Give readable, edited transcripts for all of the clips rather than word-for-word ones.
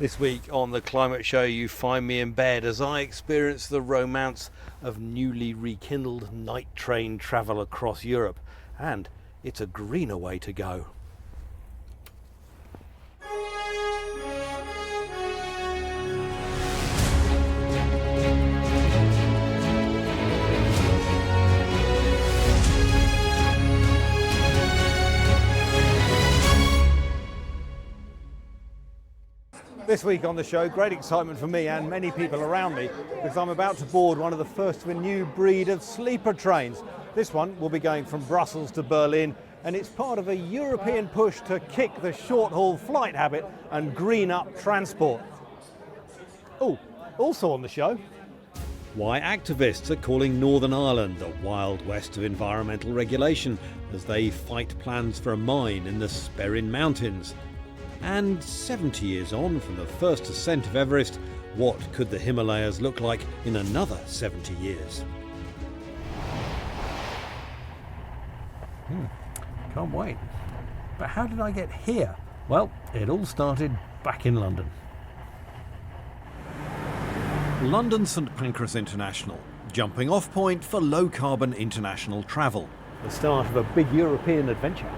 This week on The Climate Show, you find me in bed as I experience the romance of newly rekindled night train travel across Europe. And it's a greener way to go. This week on the show, great excitement for me and many people around me because I'm about to board one of the first of a new breed of sleeper trains. This one will be going from Brussels to Berlin, and it's part of a European push to kick the short-haul flight habit and green up transport. Oh, also on the show, why activists are calling Northern Ireland the Wild West of environmental regulation as they fight plans for a mine in the Sperrin Mountains. And 70 years on from the first ascent of Everest, what could the Himalayas look like in another 70 years? Can't wait. But how did I get here? Well, it all started back in London. London St Pancras International, jumping off point for low-carbon international travel. The start of a big European adventure.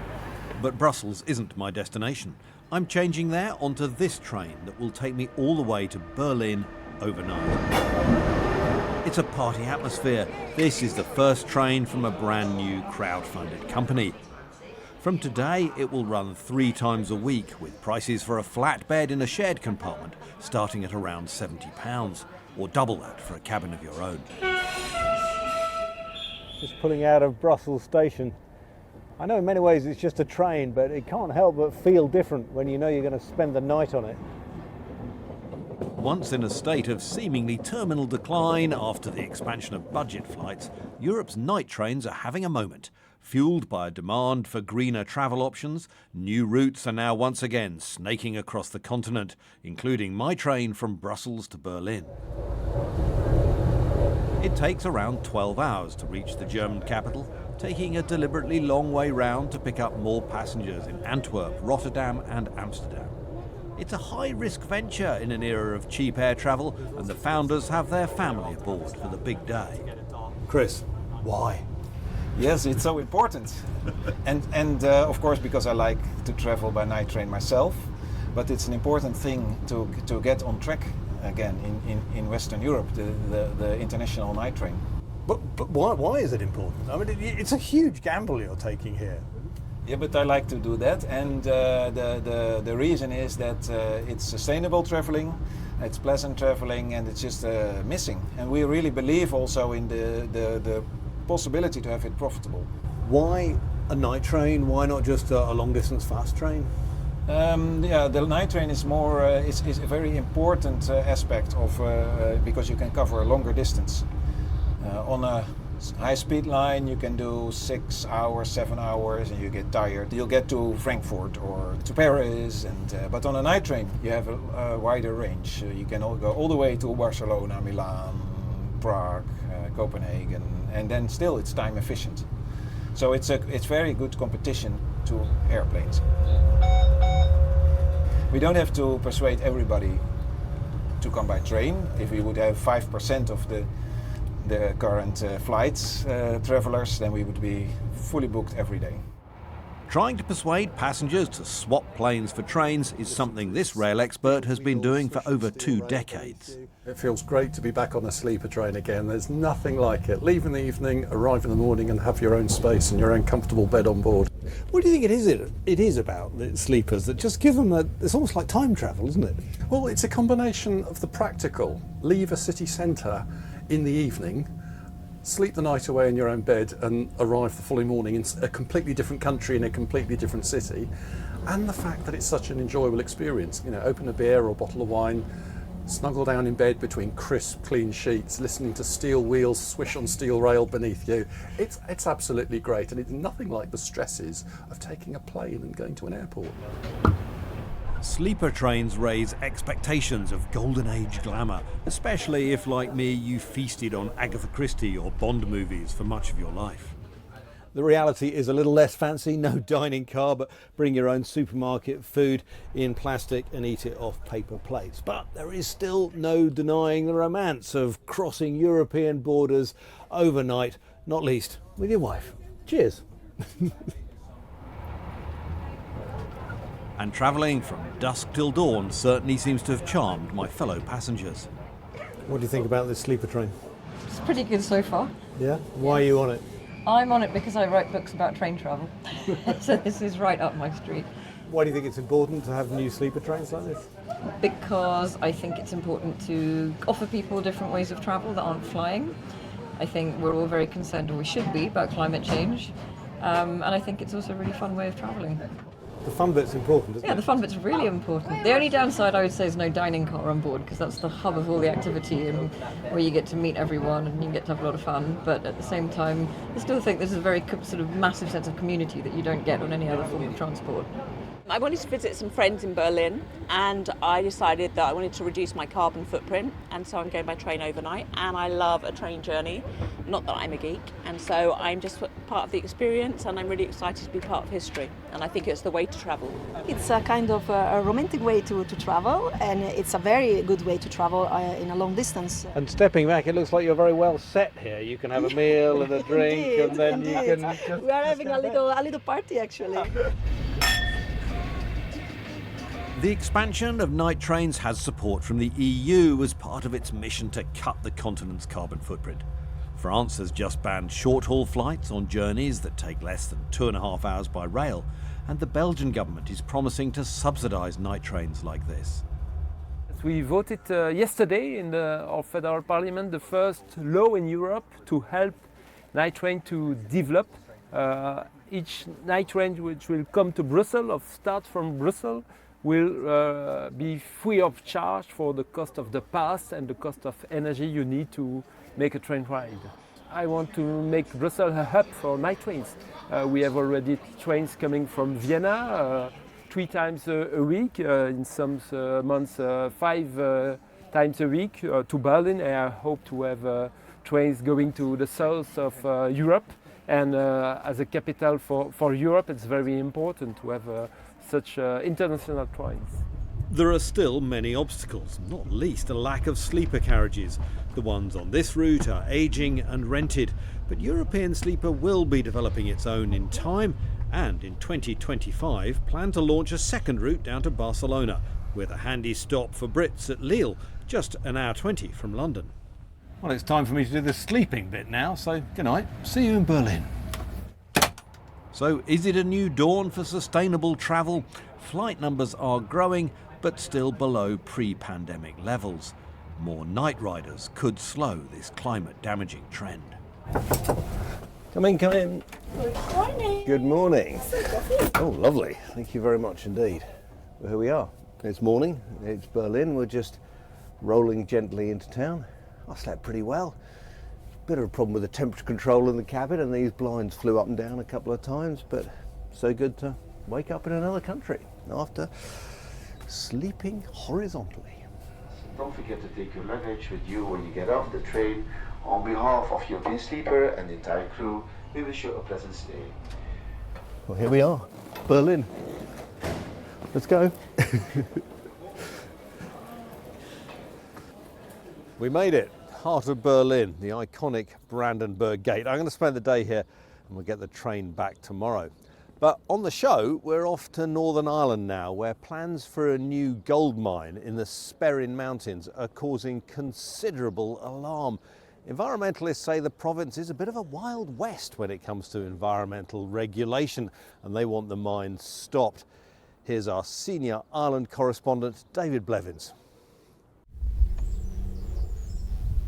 But Brussels isn't my destination. I'm changing there onto this train that will take me all the way to Berlin overnight. It's a party atmosphere. This is the first train from a brand new crowd-funded company. From today, it will run 3 times a week with prices for a flat bed in a shared compartment starting at around £70, or double that for a cabin of your own. Just pulling out of Brussels station. I know in many ways it's just a train, but it can't help but feel different when you know you're going to spend the night on it. Once in a state of seemingly terminal decline after the expansion of budget flights, Europe's night trains are having a moment. Fueled by a demand for greener travel options, new routes are now once again snaking across the continent, including my train from Brussels to Berlin. It takes around 12 hours to reach the German capital, taking a deliberately long way round to pick up more passengers in Antwerp, Rotterdam and Amsterdam. It's a high-risk venture in an era of cheap air travel, and the founders have their family aboard for the big day. Chris, why? Yes, it's so important. and of course, because I like to travel by night train myself, but it's an important thing to get on track again in Western Europe, the international night train. But why is it important? I mean, it's a huge gamble you're taking here. Yeah, but I like to do that, and the reason is that it's sustainable traveling, it's pleasant traveling, and it's just missing. And we really believe also in the possibility to have it profitable. Why a night train? Why not just a long-distance fast train? Yeah, the night train is more is a very important aspect of because you can cover a longer distance. On a high-speed line, you can do 6 hours, 7 hours, and you get tired. You'll get to Frankfurt or to Paris, but on a night train, you have a wider range. You can go all the way to Barcelona, Milan, Prague, Copenhagen, and then still it's time efficient. So it's very good competition to airplanes. We don't have to persuade everybody to come by train. If we would have 5% of the current flights travelers, then we would be fully booked every day. Trying to persuade passengers to swap planes for trains is something this rail expert has been doing for over 2 decades. It feels great to be back on a sleeper train again. There's nothing like it. Leave in the evening, arrive in the morning and have your own space and your own comfortable bed on board. What do you think it is about the sleepers that just give them it's almost like time travel, isn't it? Well, it's a combination of the practical. Leave a city centre in the evening, sleep the night away in your own bed and arrive the following morning in a completely different country in a completely different city, and the fact that it's such an enjoyable experience. You know, open a beer or a bottle of wine, snuggle down in bed between crisp, clean sheets, listening to steel wheels swish on steel rail beneath you. It's absolutely great, and it's nothing like the stresses of taking a plane and going to an airport. Sleeper trains raise expectations of golden age glamour, especially if, like me, you feasted on Agatha Christie or Bond movies for much of your life. The reality is a little less fancy, no dining car, but bring your own supermarket food in plastic and eat it off paper plates. But there is still no denying the romance of crossing European borders overnight, not least with your wife. Cheers. And travelling from dusk till dawn certainly seems to have charmed my fellow passengers. What do you think about this sleeper train? It's pretty good so far. Yeah? Why are you on it? I'm on it because I write books about train travel. So this is right up my street. Why do you think it's important to have new sleeper trains like this? Because I think it's important to offer people different ways of travel that aren't flying. I think we're all very concerned, or we should be, about climate change. And I think it's also a really fun way of travelling. The fun bit's important, isn't it? Yeah, the fun bit's really important. The only downside I would say is no dining car on board, because that's the hub of all the activity and where you get to meet everyone and you get to have a lot of fun. But at the same time, I still think this is a very sort of massive sense of community that you don't get on any other form of transport. I wanted to visit some friends in Berlin, and I decided that I wanted to reduce my carbon footprint, and so I'm going by train overnight, and I love a train journey. Not that I'm a geek, and so I'm just part of the experience, and I'm really excited to be part of history, and I think it's the way to travel. It's a kind of a romantic way to travel, and it's a very good way to travel in a long distance. And stepping back, it looks like you're very well set here. You can have a meal and a drink, Indeed, and then indeed. you can just... We are having a little party, actually. The expansion of night trains has support from the EU as part of its mission to cut the continent's carbon footprint. France has just banned short-haul flights on journeys that take less than 2.5 hours by rail, and the Belgian government is promising to subsidise night trains like this. We voted yesterday in our federal parliament the first law in Europe to help night train to develop. Each night train which will come to Brussels or start from Brussels will be free of charge for the cost of the pass and the cost of energy you need to make a train ride. I want to make Brussels a hub for night trains. We have already trains coming from Vienna 3 times a week, in some months 5 times a week to Berlin. I hope to have trains going to the south of Europe, and as a capital for Europe it's very important to have such international trains. There are still many obstacles, not least a lack of sleeper carriages. The ones on this route are ageing and rented, but European Sleeper will be developing its own in time, and in 2025 plan to launch a second route down to Barcelona, with a handy stop for Brits at Lille, just an hour 20 from London. Well, it's time for me to do the sleeping bit now, so good night. See you in Berlin. So is it a new dawn for sustainable travel? Flight numbers are growing, but still below pre-pandemic levels. More night riders could slow this climate-damaging trend. Come in, come in. Good morning. Good morning. Oh, lovely. Thank you very much indeed. Well, here we are. It's morning. It's Berlin. We're just rolling gently into town. I slept pretty well. Bit of a problem with the temperature control in the cabin, and these blinds flew up and down a couple of times, but so good to wake up in another country after sleeping horizontally. Don't forget to take your luggage with you when you get off the train. On behalf of European Sleeper and the entire crew, we wish you a pleasant stay. Well, here we are, Berlin. Let's go. We made it. Heart of Berlin, the iconic Brandenburg Gate. I'm going to spend the day here and we'll get the train back tomorrow. But on the show, we're off to Northern Ireland now, where plans for a new gold mine in the Sperrin Mountains are causing considerable alarm. Environmentalists say the province is a bit of a wild west when it comes to environmental regulation, and they want the mine stopped. Here's our senior Ireland correspondent, David Blevins.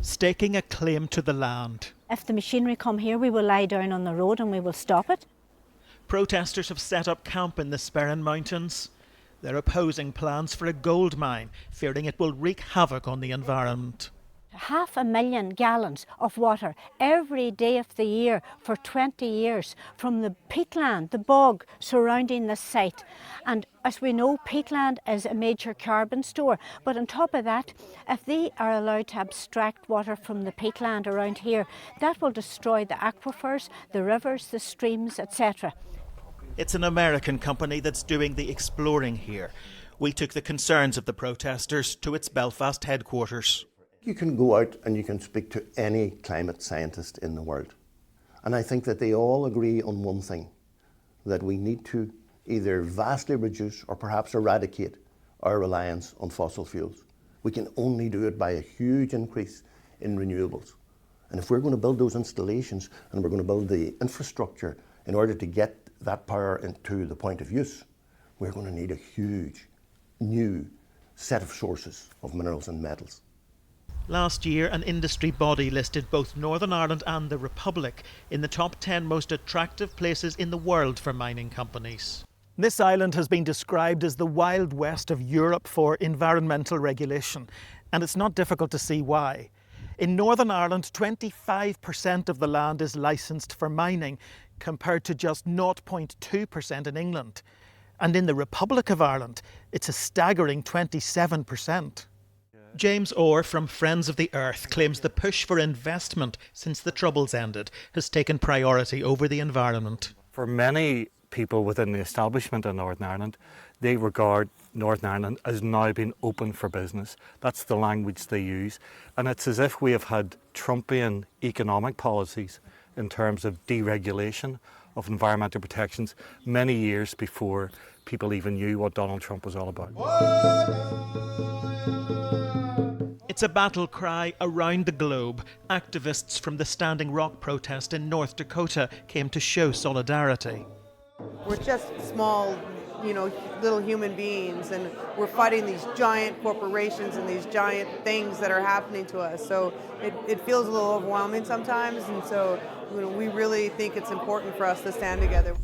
Staking a claim to the land. If the machinery come here, we will lie down on the road and we will stop it. Protesters have set up camp in the Sperrin Mountains. They're opposing plans for a gold mine, fearing it will wreak havoc on the environment. 500,000 gallons of water every day of the year for 20 years from the peatland, the bog surrounding the site. And as we know, peatland is a major carbon store, but on top of that, if they are allowed to abstract water from the peatland around here, that will destroy the aquifers, the rivers, the streams, etc. It's an American company that's doing the exploring here. We took the concerns of the protesters to its Belfast headquarters. You can go out and you can speak to any climate scientist in the world. And I think that they all agree on one thing, that we need to either vastly reduce or perhaps eradicate our reliance on fossil fuels. We can only do it by a huge increase in renewables. And if we're going to build those installations and we're going to build the infrastructure in order to get that power into the point of use, we're going to need a huge new set of sources of minerals and metals. Last year, an industry body listed both Northern Ireland and the Republic in the top 10 most attractive places in the world for mining companies. This island has been described as the Wild West of Europe for environmental regulation, and it's not difficult to see why. In Northern Ireland, 25% of the land is licensed for mining, compared to just 0.2% in England. And in the Republic of Ireland, it's a staggering 27%. James Orr from Friends of the Earth claims the push for investment since the Troubles ended has taken priority over the environment. For many people within the establishment in Northern Ireland, they regard Northern Ireland as now being open for business. That's the language they use. And it's as if we have had Trumpian economic policies in terms of deregulation of environmental protections many years before people even knew what Donald Trump was all about. It's a battle cry around the globe. Activists from the Standing Rock protest in North Dakota came to show solidarity. We're just small, little human beings, and we're fighting these giant corporations and these giant things that are happening to us. So it feels a little overwhelming sometimes, and so we really think it's important for us to stand together.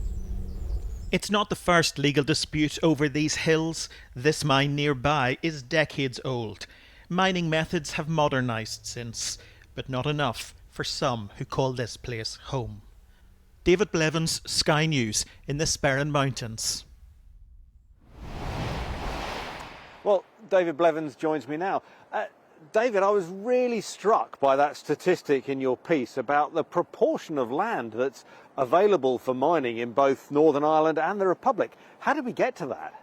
It's not the first legal dispute over these hills. This mine nearby is decades old. Mining methods have modernised since, but not enough for some who call this place home. David Blevins, Sky News, in the Sperrin Mountains. Well, David Blevins joins me now. David, I was really struck by that statistic in your piece about the proportion of land that's available for mining in both Northern Ireland and the Republic. How did we get to that?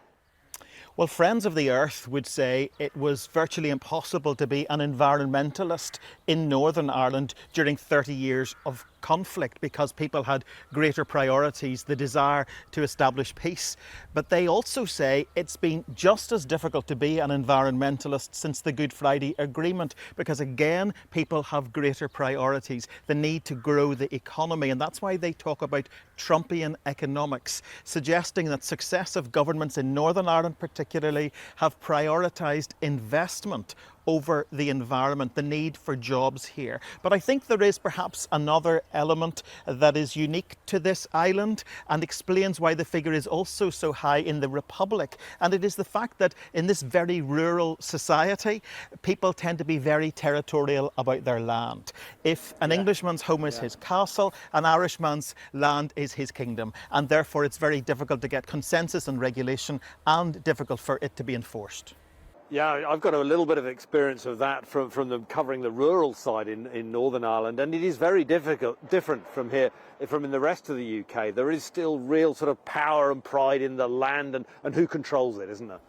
Well, Friends of the Earth would say it was virtually impossible to be an environmentalist in Northern Ireland during 30 years of conflict because people had greater priorities, the desire to establish peace. But they also say it's been just as difficult to be an environmentalist since the Good Friday Agreement because, again, people have greater priorities, the need to grow the economy. And that's why they talk about Trumpian economics, suggesting that successive governments in Northern Ireland particularly have prioritised investment over the environment, the need for jobs here. But I think there is perhaps another element that is unique to this island and explains why the figure is also so high in the Republic. And it is the fact that in this very rural society, people tend to be very territorial about their land. If an Englishman's home is his castle, an Irishman's land is his kingdom. And therefore it's very difficult to get consensus and regulation and difficult for it to be enforced. Yeah, I've got a little bit of experience of that from them covering the rural side in Northern Ireland, and it is very different from here, from in the rest of the UK. There is still real sort of power and pride in the land and who controls it, isn't there?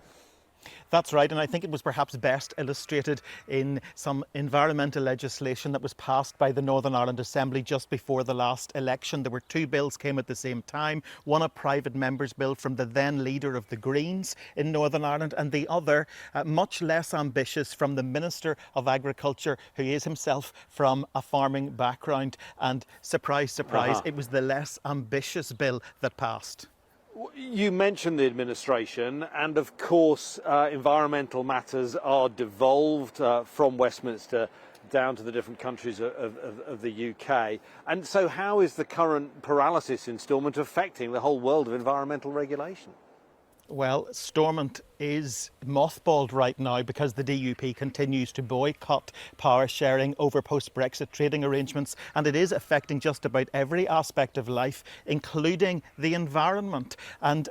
That's right, and I think it was perhaps best illustrated in some environmental legislation that was passed by the Northern Ireland Assembly just before the last election. There were two bills came at the same time, one a private member's bill from the then leader of the Greens in Northern Ireland, and the other, much less ambitious, from the Minister of Agriculture, who is himself from a farming background. And surprise, surprise, it was the less ambitious bill that passed. You mentioned the administration, and of course environmental matters are devolved from Westminster down to the different countries of the UK. And so how is the current paralysis instalment affecting the whole world of environmental regulation? Well, Stormont is mothballed right now because the DUP continues to boycott power sharing over post-Brexit trading arrangements, and it is affecting just about every aspect of life, including the environment. And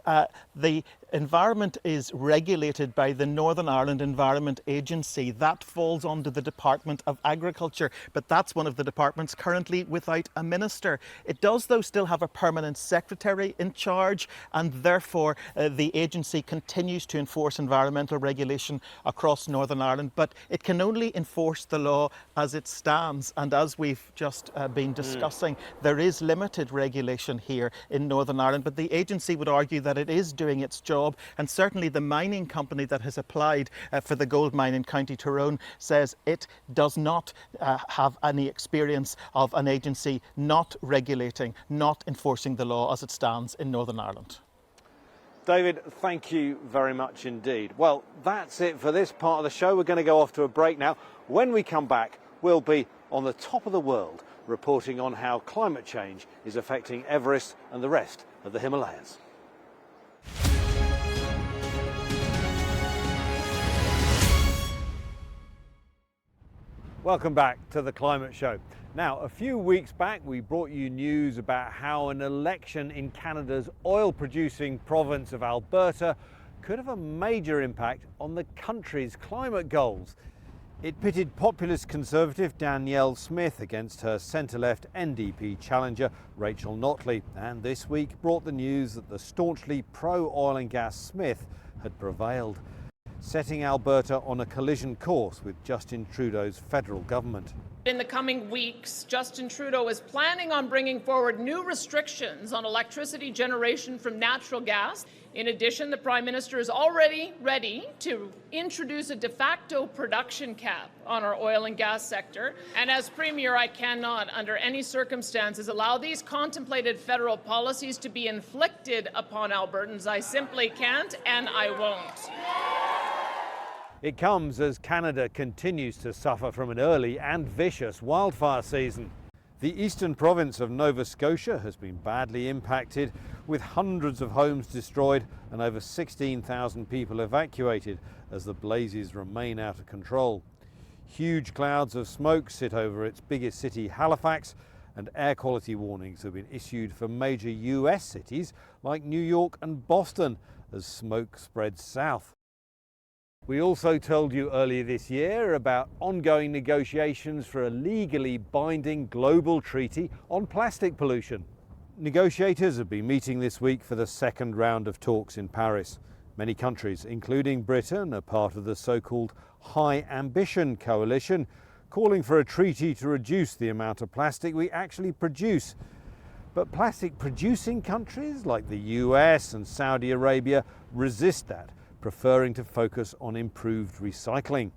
the environment is regulated by the Northern Ireland Environment Agency. That falls under the Department of Agriculture, but that's one of the departments currently without a minister. It does, though, still have a permanent secretary in charge, and therefore the agency continues to enforce environmental regulation across Northern Ireland, but it can only enforce the law as it stands. And as we've just been discussing, there is limited regulation here in Northern Ireland, but the agency would argue that it is doing its job. And certainly the mining company that has applied for the gold mine in County Tyrone says it does not have any experience of an agency not regulating, not enforcing the law as it stands in Northern Ireland. David, thank you very much indeed. Well, that's it for this part of the show. We're going to go off to a break now. When we come back, we'll be on the top of the world, reporting on how climate change is affecting Everest and the rest of the Himalayas. Welcome back to the Climate Show. Now, a few weeks back, we brought you news about how an election in Canada's oil-producing province of Alberta could have a major impact on the country's climate goals. It pitted populist Conservative Danielle Smith against her centre-left NDP challenger Rachel Notley, and this week brought the news that the staunchly pro-oil and gas Smith had prevailed, setting Alberta on a collision course with Justin Trudeau's federal government. In the coming weeks, Justin Trudeau is planning on bringing forward new restrictions on electricity generation from natural gas. In addition, the Prime Minister is already ready to introduce a de facto production cap on our oil and gas sector. And as Premier, I cannot, under any circumstances, allow these contemplated federal policies to be inflicted upon Albertans. I simply can't, and I won't. It comes as Canada continues to suffer from an early and vicious wildfire season. The eastern province of Nova Scotia has been badly impacted, with hundreds of homes destroyed and over 16,000 people evacuated as the blazes remain out of control. Huge clouds of smoke sit over its biggest city, Halifax, and air quality warnings have been issued for major US cities like New York and Boston as smoke spreads south. We also told you earlier this year about ongoing negotiations for a legally binding global treaty on plastic pollution. Negotiators have been meeting this week for the second round of talks in Paris. Many countries, including Britain, are part of the so-called High Ambition Coalition, calling for a treaty to reduce the amount of plastic we actually produce. But plastic-producing countries like the US and Saudi Arabia resist that, preferring to focus on improved recycling.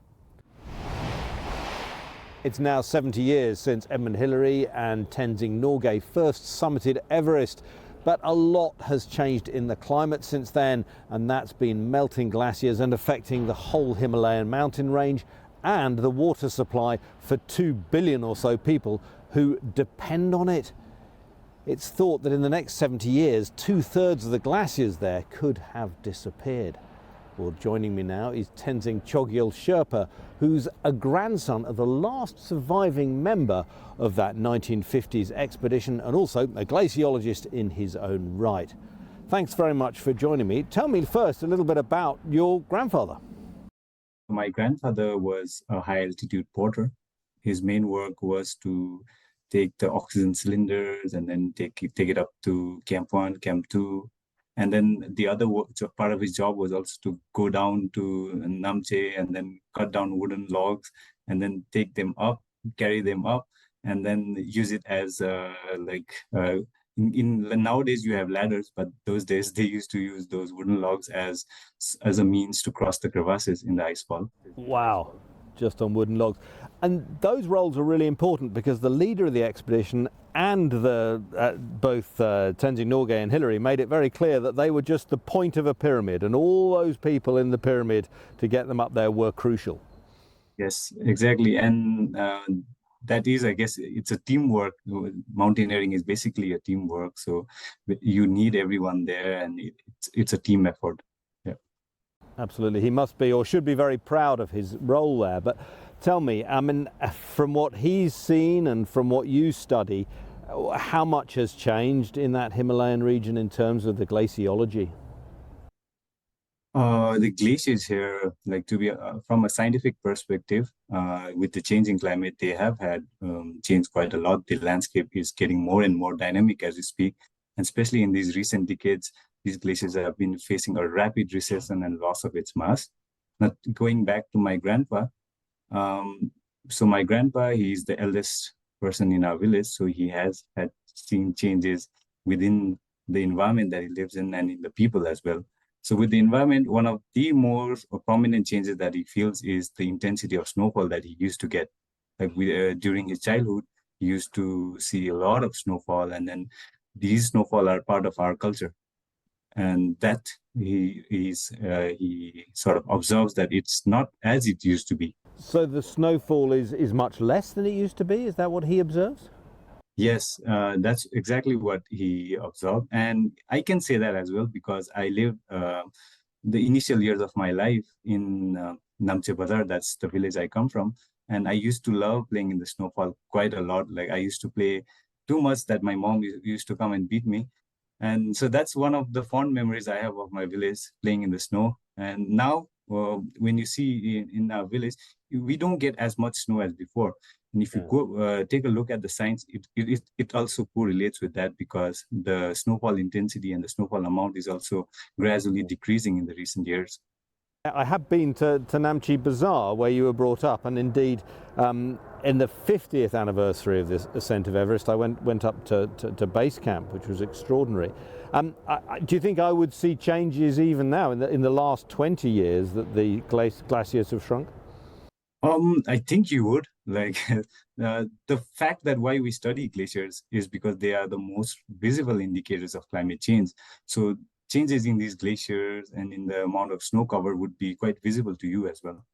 It's now 70 years since Edmund Hillary and Tenzing Norgay first summited Everest, but a lot has changed in the climate since then, and that's been melting glaciers and affecting the whole Himalayan mountain range and the water supply for 2 billion or so people who depend on it. It's thought that in the next 70 years, 2/3 of the glaciers there could have disappeared. Well, joining me now is Tenzing Chogyal Sherpa, who's a grandson of the last surviving member of that 1950s expedition and also a glaciologist in his own right. Thanks very much for joining me. Tell me first a little bit about your grandfather. My grandfather was a high-altitude porter. His main work was to take the oxygen cylinders and then take it up to Camp 1, Camp 2. And then the other part of his job was also to go down to Namche and then cut down wooden logs and then take them up, carry them up, and then use it as nowadays you have ladders, but those days they used to use those wooden logs as a means to cross the crevasses in the icefall. Wow, just on wooden logs. And those roles are really important because the leader of the expedition and both Tenzing Norgay and Hillary made it very clear that they were just the point of a pyramid, and all those people in the pyramid to get them up there were crucial. Yes, exactly. And that is, I guess, it's a teamwork. Mountaineering is basically a teamwork. So you need everyone there, and it's a team effort. Absolutely. He must be or should be very proud of his role there. But tell me, I mean, from what he's seen and from what you study, how much has changed in that Himalayan region in terms of the glaciology? The glaciers here, like to be from a scientific perspective, with the changing climate, they have had changed quite a lot. The landscape is getting more and more dynamic as we speak, and especially in these recent decades, these glaciers have been facing a rapid recession and loss of its mass. Now, going back to my grandpa, so my grandpa, he's the eldest person in our village, so he has had seen changes within the environment that he lives in and in the people as well. So with the environment, one of the more prominent changes that he feels is the intensity of snowfall that he used to get. Like during his childhood, he used to see a lot of snowfall, and then these snowfall are part of our culture. And that he sort of observes that it's not as it used to be. So the snowfall is much less than it used to be? Is that what he observes? Yes, that's exactly what he observed. And I can say that as well because I lived the initial years of my life in Namche Badar, that's the village I come from. And I used to love playing in the snowfall quite a lot. Like I used to play too much that my mom used to come and beat me. And so that's one of the fond memories I have of my village, playing in the snow. And now when you see in our village, we don't get as much snow as before. And if you go take a look at the science, it also correlates with that because the snowfall intensity and the snowfall amount is also gradually decreasing in the recent years. I have been to Namche Bazaar, where you were brought up, and indeed in the 50th anniversary of this ascent of Everest, I went up to base camp, which was extraordinary. Do you think I would see changes even now in the last 20 years that the glaciers have shrunk? I think you would. Like the fact that why we study glaciers is because they are the most visible indicators of climate change. So changes in these glaciers and in the amount of snow cover would be quite visible to you as well,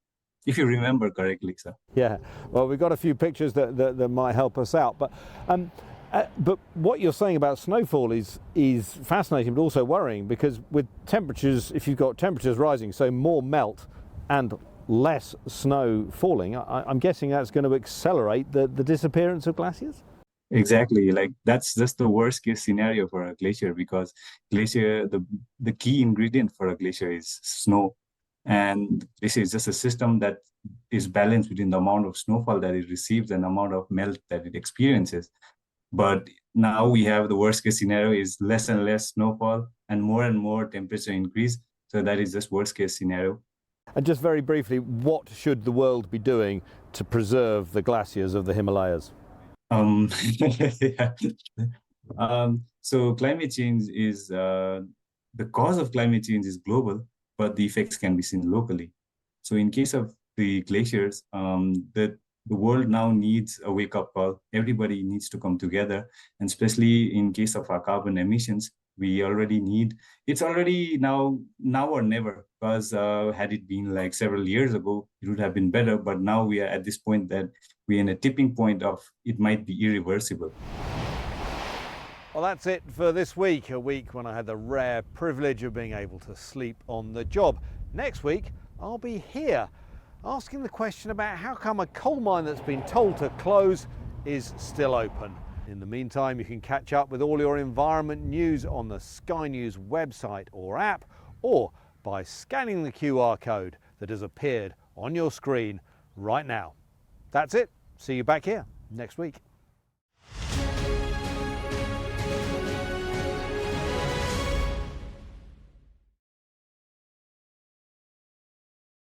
if you remember correctly, sir. Yeah, well, we've got a few pictures that might help us out. But what you're saying about snowfall is fascinating, but also worrying, because with temperatures, if you've got temperatures rising, so more melt and less snow falling, I'm guessing that's going to accelerate the disappearance of glaciers? Exactly. Like that's just the worst case scenario for a glacier because glacier, the key ingredient for a glacier is snow. And this is just a system that is balanced between the amount of snowfall that it receives and the amount of melt that it experiences. But now we have the worst case scenario is less and less snowfall and more temperature increase. So that is just worst case scenario. And just very briefly, what should the world be doing to preserve the glaciers of the Himalayas? So climate change is, the cause of climate change is global, but the effects can be seen locally. So in case of the glaciers, the world now needs a wake-up call. Everybody needs to come together, and especially in case of our carbon emissions, we already need, it's already now or never, because had it been like several years ago, it would have been better. But now we are at this point that we're in a tipping point of it might be irreversible. Well, that's it for this week, a week when I had the rare privilege of being able to sleep on the job. Next week, I'll be here asking the question about how come a coal mine that's been told to close is still open. In the meantime, you can catch up with all your environment news on the Sky News website or app, or by scanning the QR code that has appeared on your screen right now. That's it. See you back here next week.